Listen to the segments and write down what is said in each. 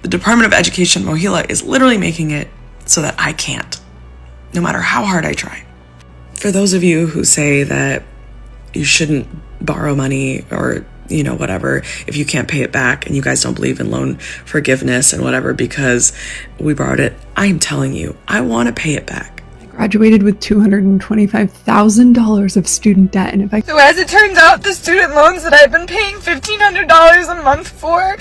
The Department of Education Mohila is literally making it so that I can't, no matter how hard I try. For those of you who say that you shouldn't borrow money or, whatever, if you can't pay it back, and you guys don't believe in loan forgiveness and whatever because we borrowed it, I'm telling you, I want to pay it back. I graduated with $225,000 of student debt, and So as it turns out, the student loans that I've been paying $1,500 a month for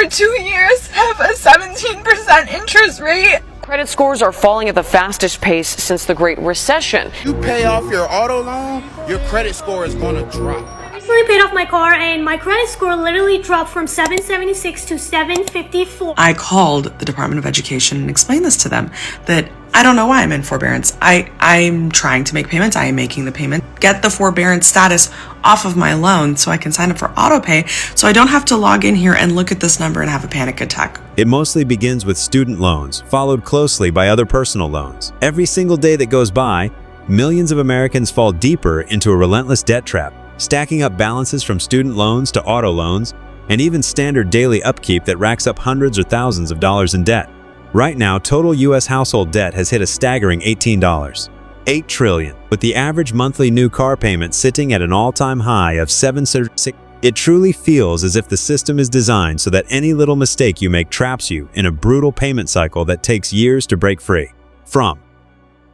2 years have a 17% interest rate. Credit scores are falling at the fastest pace since the Great Recession. You pay off your auto loan, your credit score is going to drop. I recently paid off my car and my credit score literally dropped from 776 to 754. I called the Department of Education and explained this to them, that I don't know why I'm in forbearance. I'm trying to make payments. I am making the payment. Get the forbearance status off of my loan so I can sign up for auto pay so I don't have to log in here and look at this number and have a panic attack. It mostly begins with student loans, followed closely by other personal loans. Every single day that goes by, millions of Americans fall deeper into a relentless debt trap, stacking up balances from student loans to auto loans, and even standard daily upkeep that racks up hundreds or thousands of dollars in debt. Right now, total U.S. household debt has hit a staggering $8 trillion, with the average monthly new car payment sitting at an all-time high of $766. It truly feels as if the system is designed so that any little mistake you make traps you in a brutal payment cycle that takes years to break free from.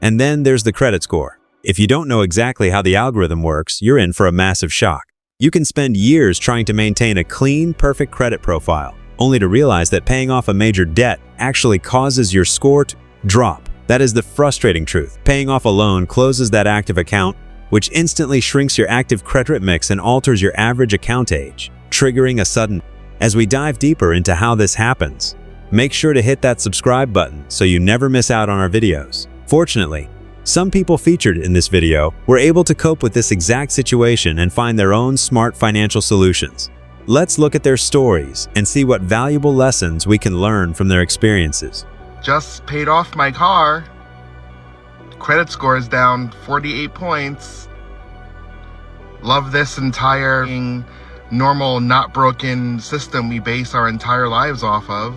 And then there's the credit score. If you don't know exactly how the algorithm works, you're in for a massive shock. You can spend years trying to maintain a clean, perfect credit profile, only to realize that paying off a major debt actually causes your score to drop. That is the frustrating truth. Paying off a loan closes that active account, which instantly shrinks your active credit mix and alters your average account age, triggering a sudden. As we dive deeper into how this happens, make sure to hit that subscribe button so you never miss out on our videos. Fortunately, some people featured in this video were able to cope with this exact situation and find their own smart financial solutions. Let's look at their stories and see what valuable lessons we can learn from their experiences. Just paid off my car. Credit score is down 48 points. Love this entire normal, not broken system we base our entire lives off of.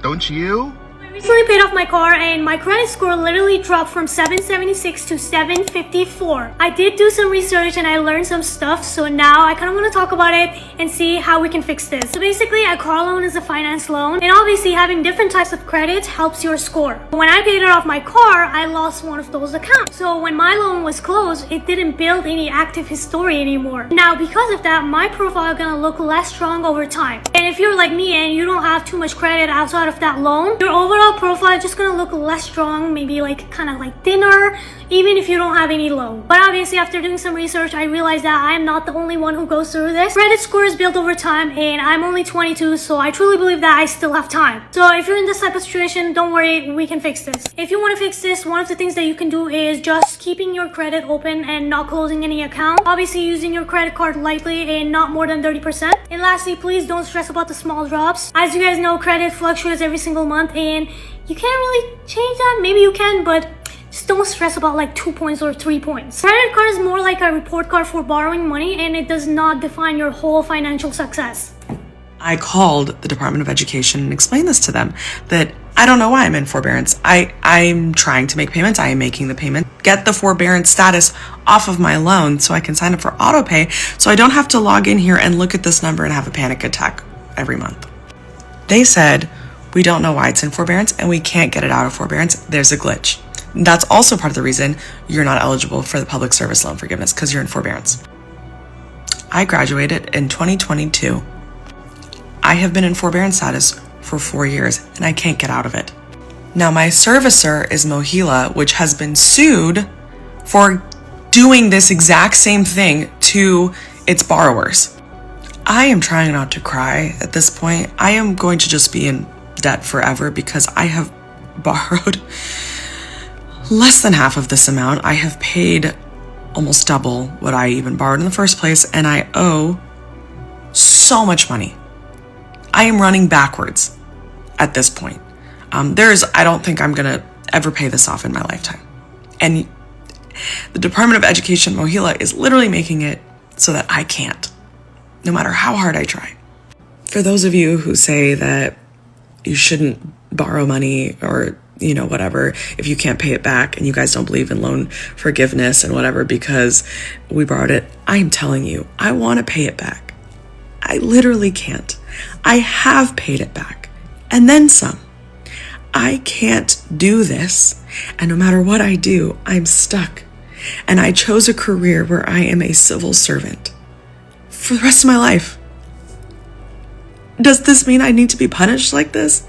Don't you? I recently paid off my car and my credit score literally dropped from 776 to 754. I did do some research and I learned some stuff, so now I kind of want to talk about it and see how we can fix this. So basically, a car loan is a finance loan, and obviously having different types of credit helps your score. When I paid off my car, I lost one of those accounts. So when my loan was closed, it didn't build any active history anymore. Now because of that, my profile is gonna look less strong over time. And if you're like me and you don't have too much credit outside of that loan, your overall profile is just gonna look less strong, maybe kind of thinner, even if you don't have any loan. But obviously after doing some research, I realized that I'm not the only one who goes through this. Credit score is built over time and I'm only 22, so I truly believe that I still have time. So if you're in this type of situation, don't worry, we can fix this. If you want to fix this, one of the things that you can do is just keeping your credit open and not closing any account. Obviously using your credit card lightly and not more than 30%. And lastly, please don't stress about the small drops. As you guys know, credit fluctuates every single month and you can't really change that. Maybe you can, but just don't stress about 2 points or 3 points. Credit card is more like a report card for borrowing money, and it does not define your whole financial success. I called the Department of Education and explained this to them, that I don't know why I'm in forbearance. I'm trying to make payments. I am making the payment. Get the forbearance status off of my loan so I can sign up for auto pay so I don't have to log in here and look at this number and have a panic attack every month. They said, we don't know why it's in forbearance and we can't get it out of forbearance. There's a glitch. That's also part of the reason you're not eligible for the public service loan forgiveness, because you're in forbearance. I graduated in 2022. I have been in forbearance status for 4 years and I can't get out of it. Now my servicer is Mohila, which has been sued for doing this exact same thing to its borrowers. I am trying not to cry at this point. I am going to just be in debt forever because I have borrowed less than half of this amount. I have paid almost double what I even borrowed in the first place, and I owe so much money. I am running backwards at this point. I don't think I'm gonna ever pay this off in my lifetime. And the Department of Education Mohila is literally making it so that I can't, no matter how hard I try. For those of you who say that you shouldn't borrow money or, you know, whatever, if you can't pay it back, and you guys don't believe in loan forgiveness and whatever because we borrowed it. I'm telling you, I want to pay it back. I literally can't. I have paid it back and then some. I can't do this. And no matter what I do, I'm stuck. And I chose a career where I am a civil servant for the rest of my life. Does this mean I need to be punished like this?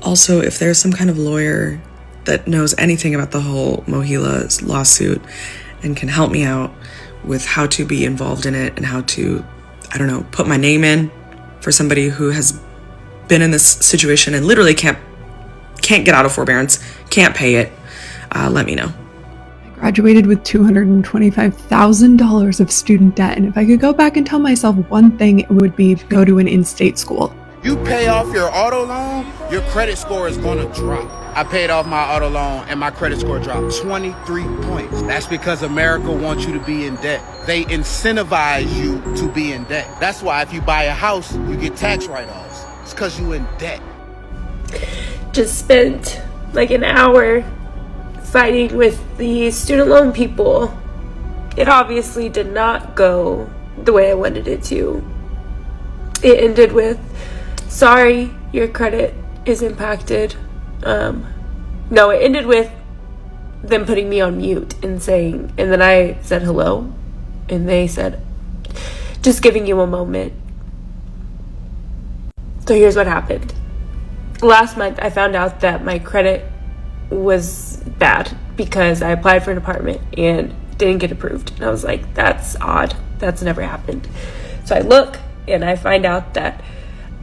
Also, if there's some kind of lawyer that knows anything about the whole Mohila lawsuit and can help me out with how to be involved in it and how to, I don't know, put my name in for somebody who has been in this situation and literally can't get out of forbearance, can't pay it, let me know. I graduated with $225,000 of student debt, and if I could go back and tell myself one thing, it would be go to an in-state school. You pay off your auto loan, your credit score is gonna drop. I paid off my auto loan and my credit score dropped 23 points. That's because America wants you to be in debt. They incentivize you to be in debt. That's why if you buy a house, you get tax write-offs. It's because you in debt. Just spent like an hour fighting with the student loan people. It obviously did not go the way I wanted it to. It ended with, sorry, your credit is impacted. No, it ended with them putting me on mute and saying, and then I said hello, and they said, just giving you a moment. So here's what happened. Last month, I found out that my credit was bad because I applied for an apartment and didn't get approved. And I was like, that's odd. That's never happened. So I look and I find out that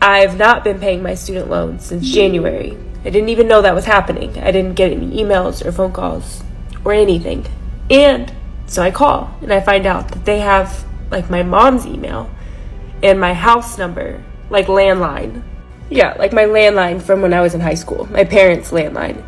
I've not been paying my student loans since January. I didn't even know that was happening. I didn't get any emails or phone calls or anything. And so I call and I find out that they have like my mom's email and my house number, like landline. Yeah, like my landline from when I was in high school, my parents' landline.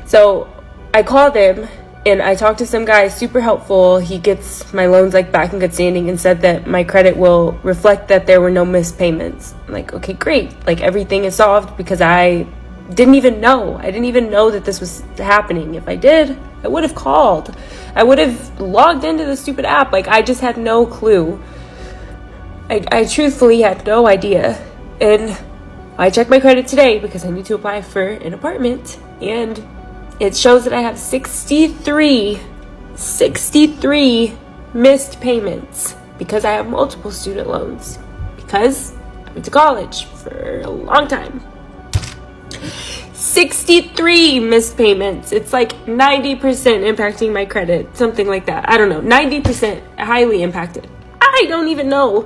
So I called them and I talked to some guy, super helpful. He gets my loans like back in good standing and said that my credit will reflect that there were no missed payments. I'm like, okay, great. Like everything is solved because I didn't even know. I didn't even know that this was happening. If I did, I would have called. I would have logged into the stupid app. Like I just had no clue. I truthfully had no idea. And I checked my credit today because I need to apply for an apartment, and it shows that I have 63 missed payments because I have multiple student loans because I went to college for a long time. 63 missed payments. It's like 90% impacting my credit, something like that. I don't know, 90% highly impacted. I don't even know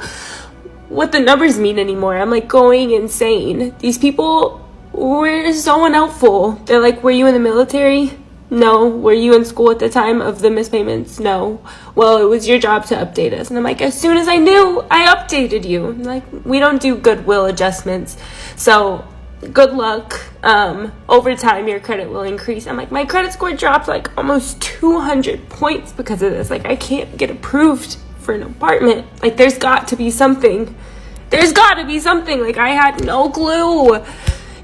what the numbers mean anymore. I'm like going insane. These people were so unhelpful. They're like, were you in the military? No. Were you in school at the time of the missed payments? No. Well, it was your job to update us. And I'm like, as soon as I knew, I updated you. I'm like, we don't do goodwill adjustments. So good luck. Over time, your credit will increase. I'm like, my credit score dropped like almost 200 points because of this. Like, I can't get approved for an apartment. Like, there's got to be something. There's got to be something. Like, I had no clue.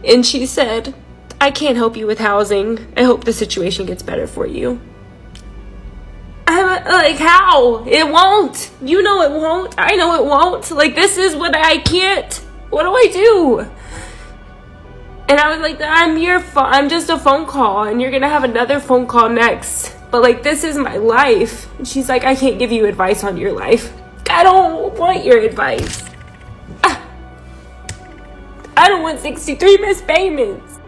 And she said, I can't help you with housing. I hope the situation gets better for you. I'm like, how? It won't. You know it won't. I know it won't. Like, this is what I can't. What do I do? And I was like, I'm just a phone call, and you're gonna have another phone call next. But like, this is my life. And she's like, I can't give you advice on your life. I don't want your advice. I don't want 63 missed payments.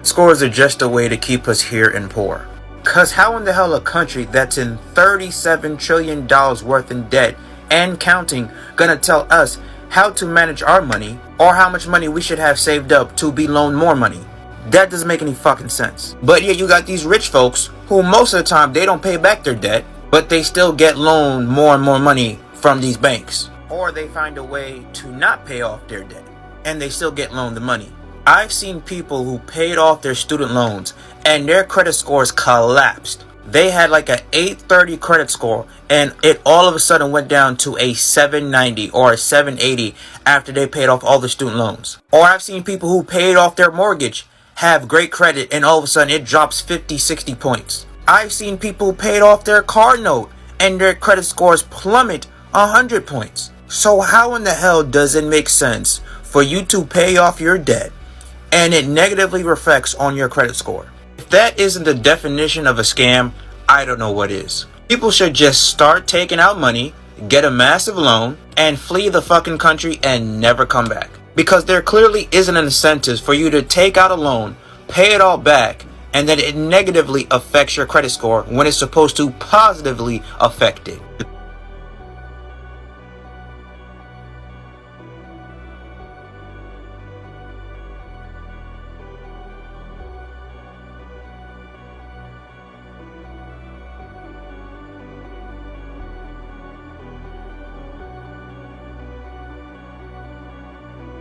Scores are just a way to keep us here and poor. Cause how in the hell a country that's in $37 trillion worth in debt and counting gonna tell us how to manage our money or how much money we should have saved up to be loaned more money? That doesn't make any fucking sense. But yeah, you got these rich folks who most of the time they don't pay back their debt, but they still get loaned more and more money from these banks. Or they find a way to not pay off their debt and they still get loaned the money. I've seen people who paid off their student loans and their credit scores collapsed They had like a 830 credit score, and it all of a sudden went down to a 790 or a 780 after they paid off all the student loans. Or I've seen people who paid off their mortgage have great credit, and all of a sudden it drops 50, 60 points. I've seen people who paid off their car note and their credit scores plummet 100 points. So how in the hell does it make sense for you to pay off your debt and it negatively reflects on your credit score? If that isn't the definition of a scam, I don't know what is. People should just start taking out money, get a massive loan, and flee the fucking country and never come back. Because there clearly isn't an incentive for you to take out a loan, pay it all back, and then it negatively affects your credit score when it's supposed to positively affect it.